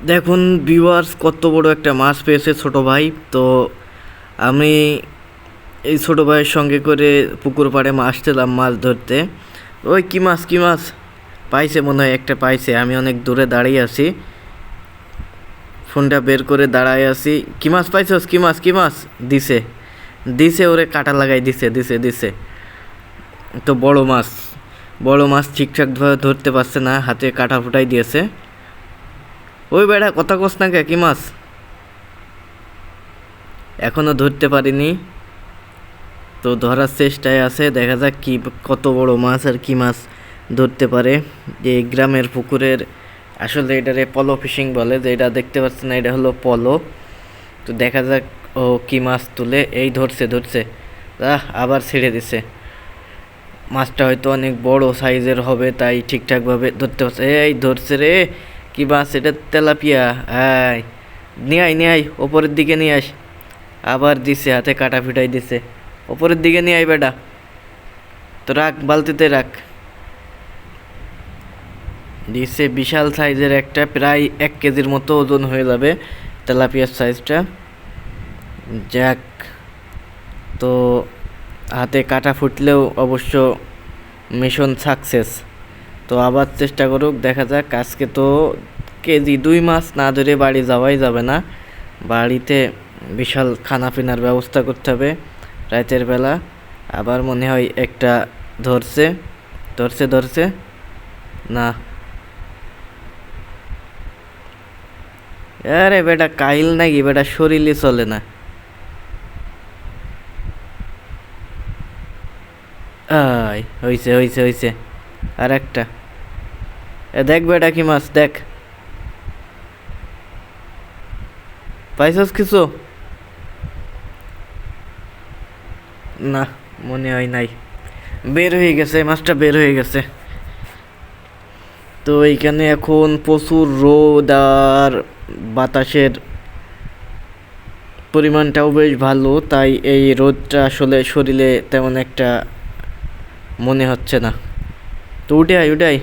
দেখুন ভিউয়ার্স, কত বড় একটা মাছ পেয়েছে ছোট ভাই। তো আমি এই ছোট ভাইয়ের সঙ্গে করে পুকুর পাড়ে আসছিলাম মাছ ধরতে। ওই কি মাছ, কি মাছ পাইছে মনে হয়, একটা পাইছে। আমি অনেক দূরে দাঁড়িয়ে আছি, ফোনটা বের করে দাঁড়ায় আছি। কি মাছ পাইছস? কি মাছ, কি মাছ? দিছে, দিছে, ওরে কাটা লাগাই দিছে, দিছে, দিছে। তো বড় মাছ, বড় মাছ ঠিকঠাকভাবে ধরতে পারছে না, হাতে কাটা ফুটাই দিয়েছে। ওই বেড়া, কথা কস না কে? কি মাছ? এখনো ধরতে পারিনি, তো ধরার চেষ্টায় আছে। দেখা যাক কি, কত বড় মাছ আর কি মাছ ধরতে পারে। যে গ্রামের পুকুরের, আসলে এটারে পলো ফিশিং বলে, যে এটা দেখতে পাচ্ছেন না, এটা হলো পলো। তো দেখা যাক ও কি মাছ তুলে। এই ধরছে, ধরছে, আবার ছেড়ে দিছে। মাছটা হয়তো অনেক বড় সাইজের হবে, তাই ঠিকঠাকভাবে ধরতে পারছে। এই ধরছে রে, কি মাছ এটা? তেলাপিয়া। হ্যাঁ, নিয়ে আয়, নিয়ে আয়, ওপরের দিকে নিয়ে আস। আবার দিছে, হাতে কাটা ফিটাই দিছে। ওপরের দিকে নিয়ে আয় বেটা। তো রাখ, বালতিতে রাখ। দিছে বিশাল সাইজের একটা, প্রায় 1 কেজির মতো ওজন হয়ে যাবে তেলাপিয়ার সাইজটা। যাক, তো হাতে কাটা ফুটলেও অবশ্য মিশন সাকসেস। তো আবার চেষ্টা করুক, দেখা যাক। আজকে তো কেজি 2 মাছ না ধরে বাড়ি যাওয়াই যাবে না। বাড়িতে বিশাল খানা পিনার ব্যবস্থা করতে হবে রাতের বেলা। আবার মনে হয় একটা ধরছে, ধরছে, ধরছে না। আরে বেটা, কাইল নাকি বেটা? শরীরই চলে না। আয়, হইছে, হইছে, হইছে। আর একটা। দেখ বেটা, কি মাছ দেখ। পাইছস কিছু? না, মনে হয় নাই। বের হয়ে গেছে মাছটা, বের হয়ে গেছে। তো এইখানে এখন প্রচুর রোদ, আর বাতাসের পরিমাণটাও বেশ ভালো, তাই এই রোদটা আসলে শরীরে তেমন একটা মনে হচ্ছে না। তো উঠে আয়, উঠে আয়।